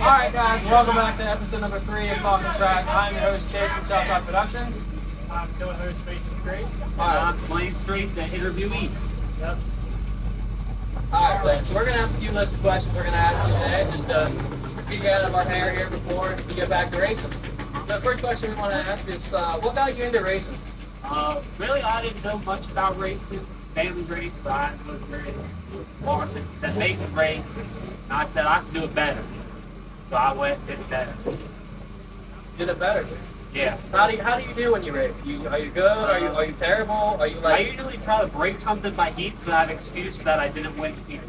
Alright guys, welcome back to episode number 3 of Talkin Track. I'm your host Chase from Shot Productions. I'm co-host Mason Strait. I'm Blaine Street, the interviewee. Yep. Alright, Blaine, so we're going to have a few lists of questions we're going to ask you today, just to get out of our hair here before we get back to racing. So the first question we want to ask is, what got you into racing? Really, I didn't know much about racing. Family race, but I was very wanted that Mason race, and I said I could do it better. So I went and did it better. Did it better? Yeah. So how do you do when you race? Are you good? Are you terrible? Are you I usually try to break something by heat so I have an excuse that I didn't win the heat.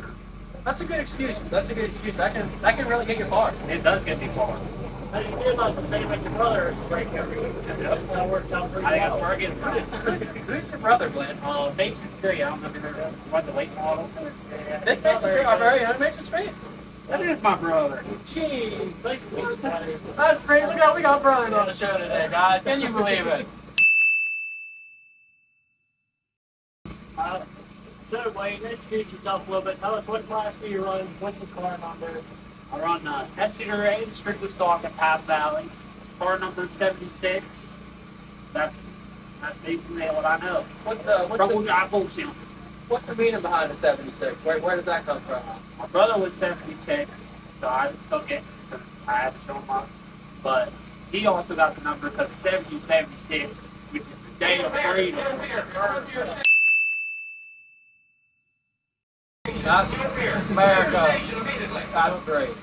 That's a good excuse. That's a good excuse. That can really get you far. It does get me far. How do you feel about the same as your brother break every week? That works out pretty I think well. I'm working. Who's your brother, Blaine? Mason Street. I don't know if you heard of the late model. This Mason Street, our very own Mason Street. That is my brother. Jeez. Nice to meet you, buddy. That's great. We got brothers on the show today, guys. Can you believe it? So, Blaine, introduce yourself a little bit. Tell us what class do you run? What's the car number? I run S-Cedar strictly stock at Path Valley. Car number 76. That's basically what I know. What's the meaning behind the 76? Where does that come from? My brother was 76, so I just took it because I had to show him up. But he also got the number because 1776, which is the day of freedom. That's America. That's great.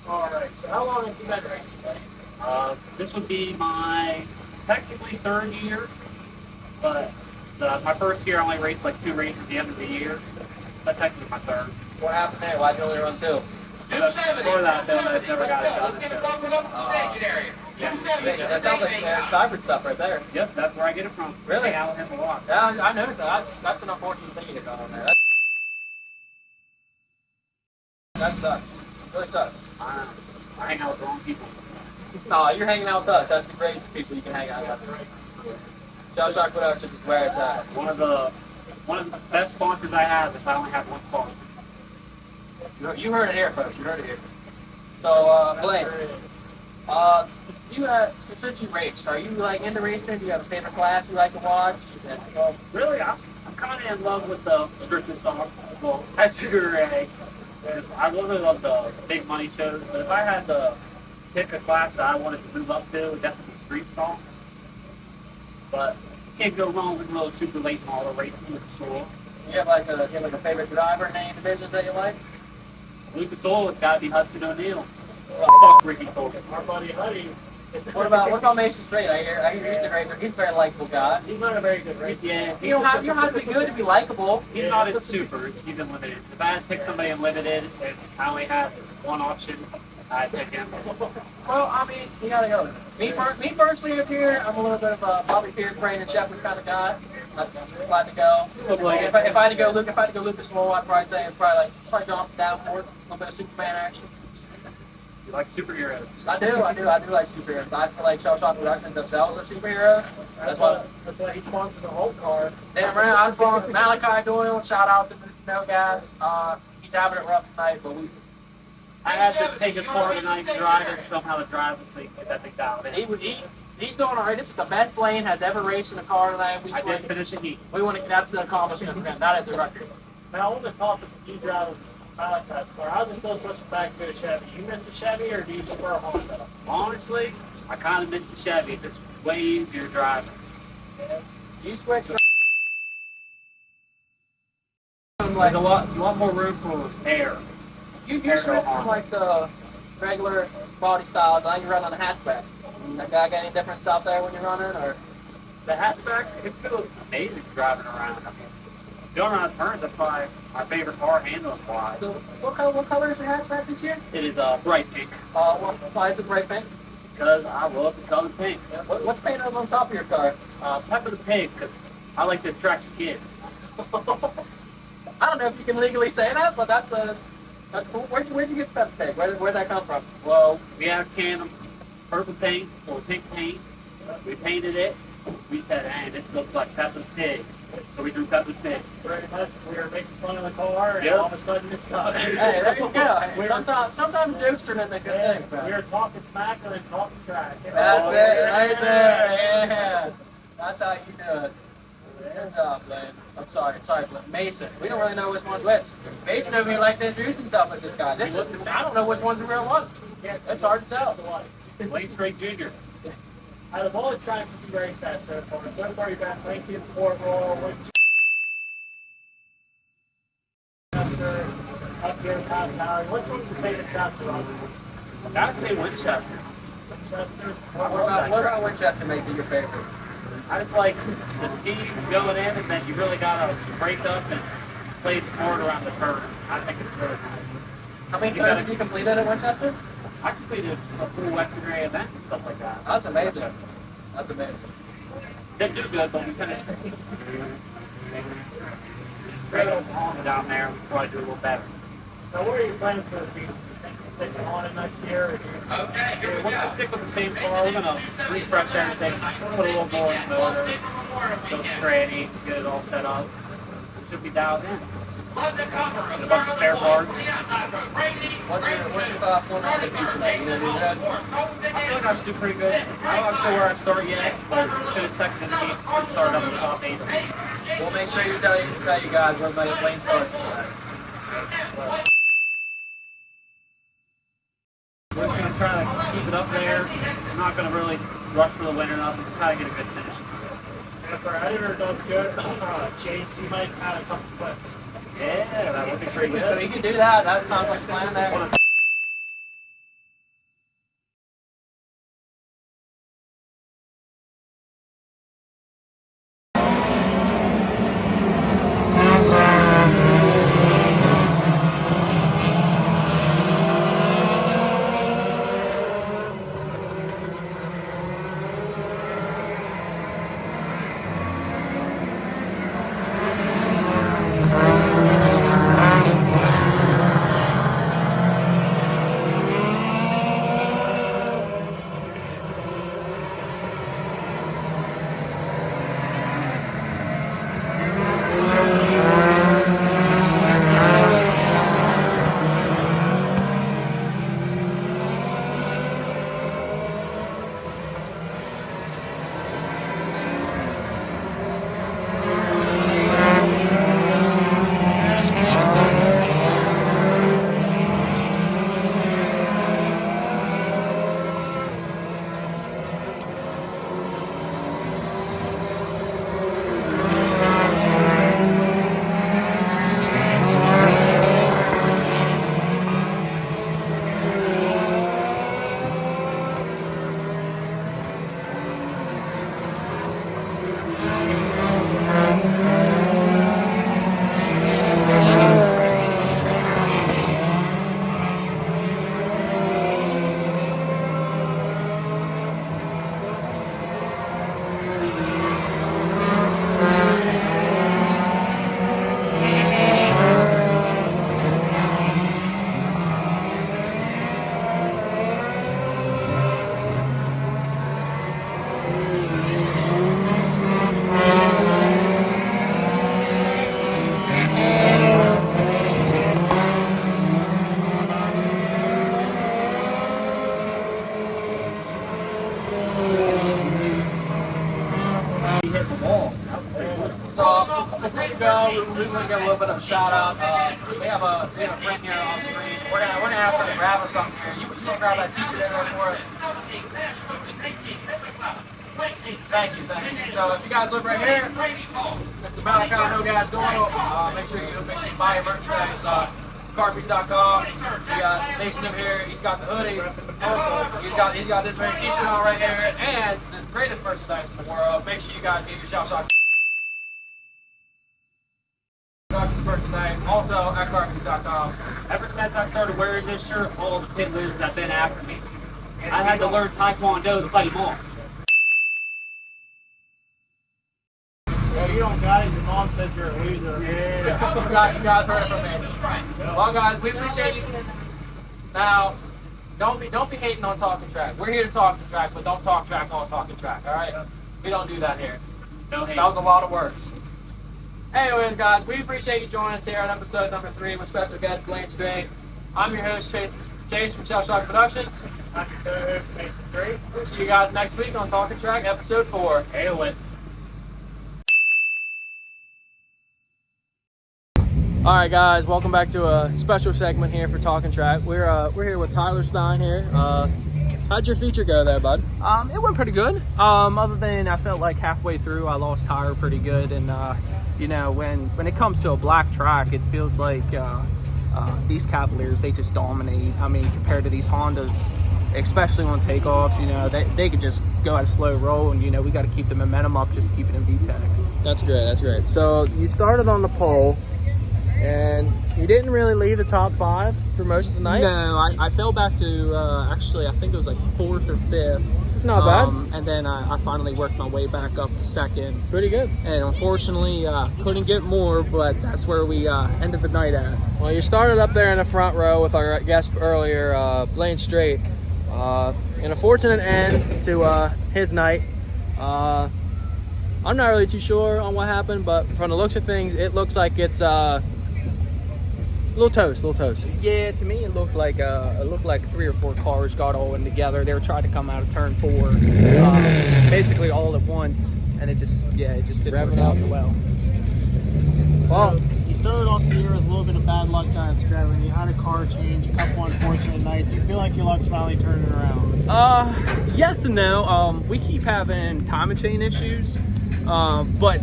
Alright, so how long have you been racing, buddy? This would be my technically third year, but my first year I only raced like 2 races at the end of the year. That's technically my third. What happened there? Why'd you only run 2? Before that, though, I never got it done. That sounds like some Eric Seibert stuff right there. Yep, that's where I get it from. Really? Hang out with him a lot. Yeah, I noticed that. That's an unfortunate thing to go on there. That sucks. It really sucks. I hang out with the wrong people. No, you're hanging out with us. That's the great people you can hang out with. Shot Productions is where it's at. One of the best sponsors I have if I only have one sponsor. You heard it here, folks. You heard it here. So, Blaine, since you race, are you like into racing? Do you have a favorite class you like to watch? Really, I'm kind of in love with the strictly stocks. Well, S-Cedar. I really love the big money shows, but if I had to pick a class that I wanted to move up to, it would definitely be street stocks. But you can't go wrong with a little super late model racing with the soil. You have like a favorite driver in any division that you like? Lucas Oil, it's got to be Hudson O'Neill. Fuck Ricky Colgan. Our buddy Huddy. What about Mason Strait? I hear he's a very likable guy. He's not a very good racer. Yeah, You don't have to be good to be likable. he's not in super, he's in limited. If I had to pick somebody in limited and I only had one option, I'd pick him. Well, I mean, you gotta go. Me personally up here, I'm a little bit of a Bobby Pierce, Brandon Shepard kind of guy. That's glad to go. If I had to go Lucas Oil, I'd probably say probably jump down forward, a little bit of Superman action. You like superheroes? I do like superheroes. I feel like Shot Productions themselves are superheroes. That's why he sponsored the whole car. Damn right, I was born with Malachi Doyle. Shout out to Mr. No Gas. He's having it rough tonight, but I had to take his car tonight to drive it and somehow to drive it so you can get that thing down. He's doing alright. This is the best Blaine has ever raced in a car tonight. I did finish a heat. That's the accomplishment for him. That is a record. Now, I want to talk to you driving Malachi's car. How does it feel switching back to a Chevy? You miss a Chevy or do you prefer a Honda? Honestly, I kind of miss the Chevy. It's way easier driving. Yeah. You switch from There's a lot more room for air. you switch from like the regular body style. Now you run on a hatchback. That guy got any difference out there when you're running, or? The hatchback, it feels amazing driving around. I mean, going around turns, that's probably my favorite car handling-wise. So what color is the hatchback this year? It is bright pink. Why is it bright pink? Because I love the color pink. Yeah. What's painted on top of your car? Pepper the Pig, because I like to attract the kids. I don't know if you can legally say that, but that's cool. Where'd you get Pepper Pig? Where'd that come from? Well, we had a can of purple paint or pink paint. We painted it. We said, hey, this looks like Peppa Pig. So we drew Peppa's pig. Pretty much, we were making fun of the car, and Yep. all of a sudden it stopped. Hey, there you go. Hey, We were- sometimes jokes turn into good Yeah, things, man. we were talking smack and then talking trash. That's it, right there. Yeah. That's how you do it. Good job, Blaine. I'm sorry, Blaine. Mason. We don't really know which one's which. Mason over here likes to introduce himself with this guy. I don't know which one's the real one. It's hard to tell. Blaine Strait Jr. Out of all the tracks that you raced at so far you've got Lincoln, Fort Royal, Winchester, up here in Cotton Valley. Which one's your favorite track to run? I gotta say Winchester. Winchester? What about Winchester makes it your favorite? I just like the speed going in, and then you really gotta break up and play it smart around the turn. I think it's really nice. How many turns have you completed at Winchester? I completed a full Western area event and stuff like that. That's amazing. That's amazing. Didn't do good, but we finished. Straight on down there, we'll probably do a little better. Now, what are your plans for the future? Do you think you'll stick on it next year? Or do you... We're gonna stick with the same car. We're gonna refresh everything, put a little more in the motor, build the tranny, get it all set up. We should be dialed in. And a bunch of spare parts. What's your thoughts going on in the future, man? You gonna do that? I feel like I should do pretty good. I'm not sure where I start yet, but finish second in the East and start up in the top 8 in the East. We'll make sure you tell you guys where Blaine starts. We're just gonna try to keep it up there. I'm not gonna really rush for the winter up and try to get a good finish. If our editor does good, Chase, he might add a couple clips. Yeah, that would be pretty So good. you can do that. That sounds like a plan there. Before you go, we want to get a little bit of a shout out. We have a friend here on the street. We're gonna ask her to grab us something here. You can grab that t-shirt in there for us. Thank you. So if you guys look right here, that's about kind of how guys doing. Make sure you buy your merchandise. Carpies.com. We got Mason over here. He's got the hoodie. He's got this very t-shirt on right here, and the greatest merchandise in the world. Make sure you guys get your shop. Merchandise, also at Carpies.com. Ever since I started wearing this shirt, all the pit losers have been after me. I had to learn Taekwondo to fight them off. Well, you don't got it. Your mom says you're a loser. Yeah. You guys heard it from Mason. Well, guys, we appreciate you. Now, don't be hating on talking track. We're here to talk the track, but don't talk track on talking track. All right? We don't do that here. No hate. That was a lot of words. Anyways, guys, we appreciate you joining us here on episode number 3 with special guest Blaine Strait. I'm your host, Chase from Shell Shock Productions. I'm your co-host, Mason Strait. We'll see you guys next week on Talkin Track, episode 4. Hail it. All right, guys, welcome back to a special segment here for Talkin Track. We're here with Tyler Stine here. How'd your feature go there, bud? It went pretty good. Other than I felt like halfway through I lost tire pretty good, and you know, when it comes to a black track, it feels like these Cavaliers, they just dominate. I mean, compared to these Hondas, especially on takeoffs, you know, they could just go at a slow roll, and you know, we got to keep the momentum up, just keep it in VTEC. That's great. That's great. So you started on the pole, and you didn't really leave the top 5 for most of the night. No, I fell back to actually I think it was like 4th or 5th. It's not bad. And then I finally worked my way back up to 2nd. Pretty good. And unfortunately, couldn't get more, but that's where we ended the night at. Well, you started up there in the front row with our guest earlier, Blaine Strait. In a fortunate end to his night. I'm not really too sure on what happened, but from the looks of things, it looks like it's a little toast. Yeah, to me it looked like 3 or 4 cars got all in together. They were trying to come out of turn 4, basically all at once, and it just didn't work out well. Well, you started off the year with a little bit of bad luck on scrabbling. You had a car change, a couple unfortunate nights. You feel like your luck's finally turning around? Yes and no. We keep having timing chain issues, but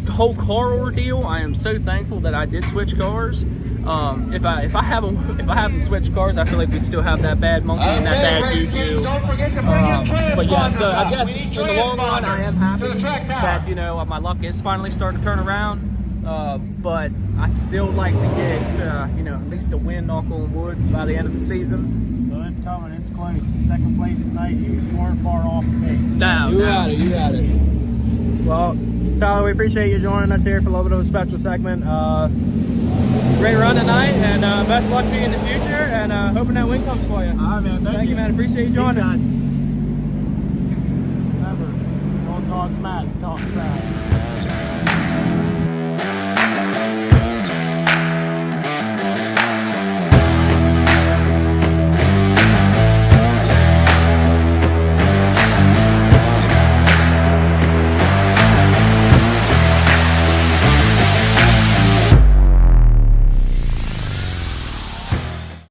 the whole car ordeal, I am so thankful that I did switch cars. If I haven't switched cars, I feel like we'd still have that bad monkey and that bad juju. But yeah, so I guess in the long run, I am happy that, you know, my luck is finally starting to turn around. But I'd still like to get, you know, at least a win, knock on wood, by the end of the season. Well, it's coming. It's close. Second place tonight. You weren't far off the pace. You had it. Well, Tyler, we appreciate you joining us here for a little bit of a special segment. Great run tonight, and best luck to you in the future, and hoping that win comes for you. All right, man. Thank you, man. Appreciate you joining. Thanks, guys. Remember, don't talk smash, talk trash.